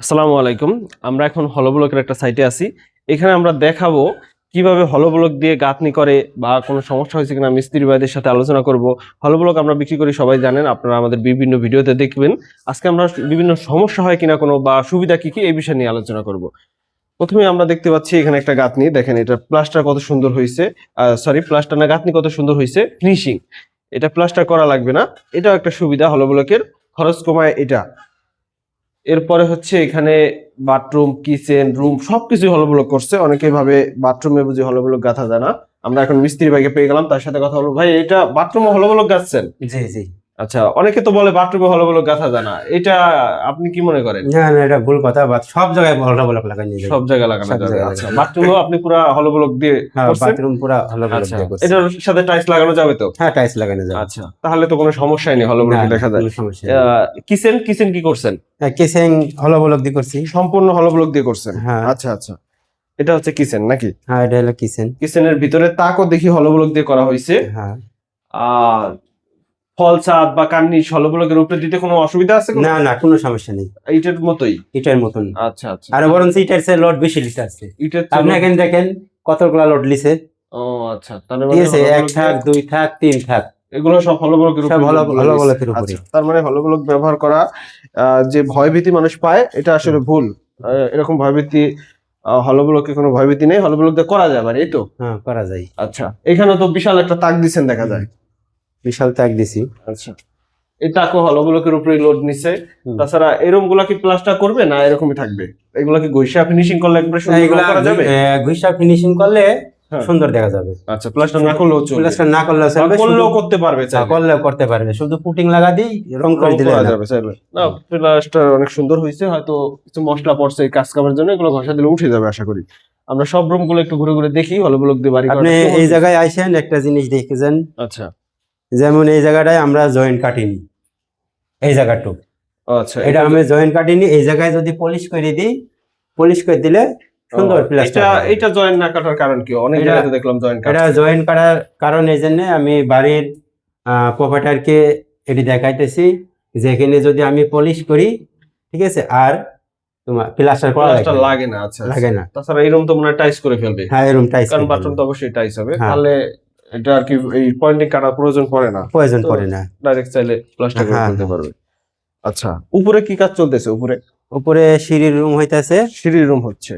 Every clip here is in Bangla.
আসসালামু আলাইকুম। আমরা এখন হলো ব্লকের একটা সাইটে আছি। এখানে আমরা দেখাবো কিভাবে হলো ব্লক দিয়ে গাঁথনি করে বা কোনো সমস্যা হয়েছে কিনা মিস্ত্রি ভাইদের সাথে আলোচনা করব। হলো ব্লক আমরা বিক্রি করি, সবাই জানেন, আপনারা আমাদের বিভিন্ন ভিডিওতে দেখবেন। আজকে আমরা বিভিন্ন সমস্যা হয় কিনা কোনো বা সুবিধা কি কি এই বিষয় নিয়ে আলোচনা করব। প্রথমে আমরা দেখতে পাচ্ছি এখানে একটা গাঁথনি, দেখেন এটা প্লাস্টার কত সুন্দর হয়েছে। সরি, প্লাস্টার না, গাঁথনি কত সুন্দর হয়েছে, ফিনিশিং। এটা প্লাস্টার করা লাগবে না, এটাও একটা সুবিধা হলো ব্লকের, খরচ কমায় এটা। এরপরে হচ্ছে এখানে বাথরুম, কিচেন, রুম সবকিছু হলো ব্লক করছে। অনেকে ভাবে বাথরুমে বুঝি হলো ব্লক গাঁথা যায় না। আমরা এখন মিস্ত্রি ভাইকে পেয়ে গেলাম, তার সাথে কথা বলবো। ভাই, এটা বাথরুমে হলো ব্লক গাঁথছেন? জি জি। আচ্ছা, অনেকে তো বলে বাথরুমে হলো ব্লক গাঁথা যায় না, এটা আপনি কি মনে করেন? না না, এটা ভুল কথা। সব জায়গায় হলো ব্লক লাগাই নিয়ে সব জায়গায় লাগানো সব যাবে। জায়গায় আচ্ছা, লাগানো। বাথরুমেও আপনি পুরো হলো ব্লক দিয়ে হ্যাঁ, করছেন? বাথরুম পুরো হলো ব্লক আচ্ছা, দিয়ে করছি। এটার সাথে টাইলস লাগানো যাবে তো? হ্যাঁ, টাইলস লাগানো যাবে। আচ্ছা, তাহলে তো কোনো সমস্যাই নেই, হলো না ব্লকে না, দেখা যায়। কোনো সমস্যা নেই। কিচেন কিচেন কি করছেন? হ্যাঁ, কিচেন হলো ব্লক দিয়ে করছি। সম্পূর্ণ হলো ব্লক দিয়ে করছেন? হ্যাঁ। আচ্ছা আচ্ছা, এটা হচ্ছে কিচেন নাকি? হ্যাঁ, এটা হলো কিচেন। কিচেনের ভিতরে তাকও দেখি হলো ব্লক দিয়ে করা হয়েছে। হ্যাঁ। আর ফল ছাদ বা কার্নিশ হলো ব্লকের উপরে দিতে কোনো অসুবিধা আছে? না না, কোনো সমস্যা নেই। এইটার মতোই? এটার মতন। আচ্ছা আচ্ছা। আর বরং ইটার চেয়ে লোড বেশি লিটার আছে। ইটের আপনি এখানে দেখেন কতগুলা লোড লিছে। ও আচ্ছা, তার ঠিক মানে আছে, হলো এক ব্লক থাক, দুই থাক, তিন থাক, এগুলো সব হলো ব্লকের সব উপরে হলো ব্লকের উপরে। আচ্ছা, তার মানে হলো ব্লক ব্যবহার করা যে ভয়ভীতি মানুষ পায়, এটা আসলে ভুল। এরকম ভয়ভীতি, হলো ব্লকে কোনো ভয়ভীতি নেই, হলো ব্লক দিয়ে করা যাবে, এই তো? হ্যাঁ, করা যায়। আচ্ছা, এখানে তো বিশাল একটা তাক দিছেন দেখা যায়। বিশাল তাক দিছি। আচ্ছা, এই তাকও হলো ব্লকের উপরে লোড নিছে। তাছাড়া এরকম গুলা কি প্লাস্টার করবে না এরকমই থাকবে? এগুলা কি ঘষা ফিনিশিং করলে একবারে সুন্দর রং করা যাবে? ঘুষা ফিনিশিং করলে হ্যাঁ। সুন্দর দেখা যাবে। আচ্ছা, প্লাস্টার না করলেও চলবে? প্লাস্টার না করলেও চলবে, করলেও করতে পারবে চাইলে? করলেও করতে পারবে, শুধু পুটিং লাগা দিই, রং করে দিলে করা যাবে চাইলে। না, প্লাস্টার অনেক সুন্দর হয়েছে, হয়তো কিছু মশলা পড়ছে এই কাজ কামের জন্য, এগুলো ঘষা দিলে উঠে যাবে আশা করি। আমরা সব রুম গুলো একটু ঘুরে ঘুরে দেখি হলো ব্লক দিয়ে বাড়ি আপনি এই জায়গায় আইসেন, একটা জিনিস দেখে যান। আচ্ছা যেমন এই জায়গাটায় আমরা জয়েন্ট কাটিনি, এই জায়গাটুকু। আচ্ছা, এটা আমি জয়েন্ট কাটিনি, এই জায়গায় যদি পলিশ করে দিই, পলিশ করে দিলে সুন্দর প্লাস্টার। এটা জয়েন্ট না কাটার কারণ কি? অনেক জায়গায় দেখলাম জয়েন্ট কাটা। এটা জয়েন্ট করার কারণ এই জন্য আমি বাড়ির প্রোপাইটারকে এটি দেখাইতেছি যে এখানে যদি আমি পলিশ করি, ঠিক আছে, আর তোমার প্লাস্টার করা লাগে না। আচ্ছা, লাগে না। তাছাড়া এই রুম তো মনে হয় টাইস করে ফেলবে। হ্যাঁ, এই রুম টাইস, কারণ বাথরুম তো অবশ্যই টাইস হবে। হ্যাঁ। তাহলে এটা আর কি এই পয়েন্টিং কাটার প্রয়োজন পড়ে না, প্রয়োজন পড়ে না, ডাইরেক্ট চাইলে প্লাস্টার করে হ্যাঁ, ফেলতে পারবে। আচ্ছা, উপরে কি কাজ চলতেছে? উপরে সিঁড়ির রুম হইতাছে। সিঁড়ির রুম হচ্ছে।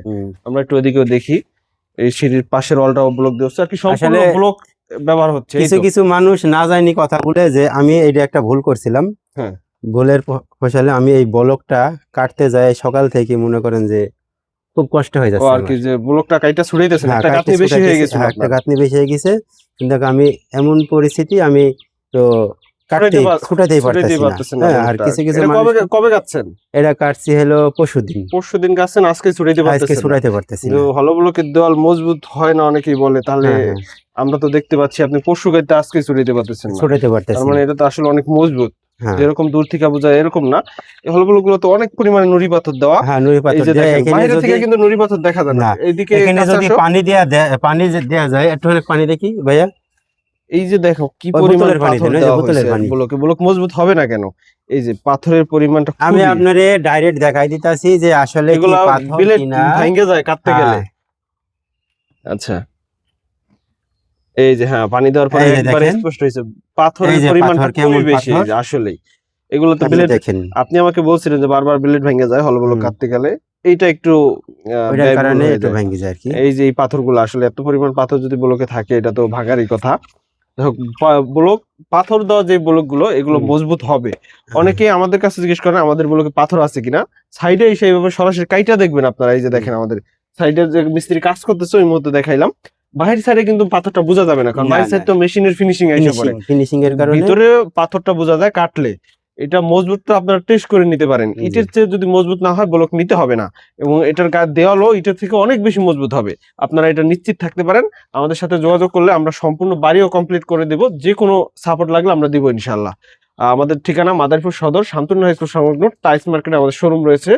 আমরা একটু এদিকেও দেখি, এই সিঁড়ির পাশের ওয়ালটাও ব্লক দিয়ে হচ্ছে আর কি, সম্পূর্ণ ব্লক ব্যবহার হচ্ছে। কিছু কিছু মানুষ না জানি কথা বলে যে আমি এইটা একটা ভুল করছিলাম। হ্যাঁ, ভুলের ফসলে আমি এই ব্লকটা কাটতে যাই, সকাল থেকে মনে করেন যে খুব কষ্ট হয়ে যাচ্ছে আর কি, যে ব্লকটা কাইটা ছুড়াইতেছেন, একটা গাঁথনি বেশি হয়ে গেছে। একটা গাঁথনি বেশি হয়ে গেছে, কিন্তু আমি এমন পরিস্থিতি, আমি তো ছুটাতেই পারতেছি না। আর কিছু কিছু কবে গাচ্ছেন? এটা কাটছি হলো পরশুদিন গাচ্ছেন, আজকে ছুটাইতে পারতেছি না। হলো ব্লকের দেওয়াল মজবুত হয় না অনেকেই বলে, তাহলে আমরা তো দেখতে পাচ্ছি আপনি পরশু গাইতে আজকে ছুটাইতে পারতেছেন না। তার মানে এটা তো আসলে অনেক মজবুত, যেরকম দূর থেকে বোঝা এরকম না। এই হলো ব্লক গুলো তো অনেক পরিমাণে নুড়ি পাথর দেওয়া। হ্যাঁ, নুড়ি পাথর বাইরে থেকে কিন্তু নুড়ি পাথর দেখা যায় না। এইদিকে যদি পানি দেয়া যায়, একটু পানি দেখি ভাইয়া। এই যে দেখো কি পরিমাণ পাথর দেওয়া হয়েছে, ব্লক মজবুত হবে না কেন? এই যে পাথরের পরিমাণটা, আমি আপনারে ডাইরেক্ট দেখাই দিতাছি যে আসলে কি পাথর কিনা, ভাঙে যায় কাটতে গেলে। আচ্ছা, এই যে হ্যাঁ, পানি দেওয়ার পরে একবার স্পষ্ট হয়েছে পাথরের পরিমাণটা কেমন বেশি। আসলে এগুলো তো ব্লেড, আপনি আমাকে বলছিলেন যে বারবার ব্লেড ভেঙে যায় হলো ব্লক কাটতে গেলে, এইটা একটু কারণে একটু ভেঙে যায় আর কি। এই যে এই পাথরগুলো আসলে এত পরিমাণ পাথর যদি ব্লকে থাকে, এটা তো ভাগারই কথা। ব্লক পাথর দেওয়া যে ব্লক গুলো, এগুলো মজবুত হবে। অনেকে আমাদের কাছে জিজ্ঞেস করেন আমাদের ব্লকে পাথর আছে কিনা। সাইডে সেইভাবে সরাসরি কাইটা দেখবেন আপনারা। এই যে দেখেন আমাদের সাইডে যে মিস্ত্রি কাজ করতেছে, ওই মুহূর্তে দেখাইলাম। বাহির সাইডে কিন্তু পাথরটা বোঝা যাবে না, কারণ বাহির সাইড তো মেশিনের ফিনিশিং এসে পড়ে, ফিনিশিং এর কারণে ভিতরে পাথরটা বোঝা যায় কাটলে। এটা মজবুতটা আপনারা টেস্ট করে নিতে পারেন। ইটের চেয়ে যদি মজবুত না হয়, ব্লক নিতে হবে না, এবং এটার গায়ে দেওয়ালও ইটের থেকে অনেক বেশি মজবুত হবে। আপনারা এটা নিশ্চিত থাকতে পারেন। আমাদের সাথে যোগাযোগ করলে আমরা সম্পূর্ণ বাড়িও কমপ্লিট করে দেব, যে কোনো সাপোর্ট লাগলে আমরা দিব ইনশাল্লাহ। আমাদের ঠিকানা মাদারীপুর সদর শান্তনু হাই স্কুল সংলগ্ন টাইলস মার্কেটে আমাদের শোরুম রয়েছে।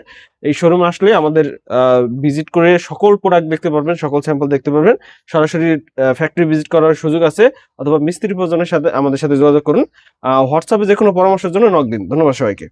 এই শোরুমে আসলে আমাদের ভিজিট করে সকল প্রোডাক্ট দেখতে পারবেন, সকল স্যাম্পল দেখতে পারবেন। সরাসরি ফ্যাক্টরি ভিজিট করার সুযোগ আছে, অথবা মিস্ত্রি প্রয়োজনের সাথে আমাদের সাথে যোগাযোগ করুন। হোয়াটসঅ্যাপে যে কোনো পরামর্শের জন্য নক দিন। ধন্যবাদ সবাইকে।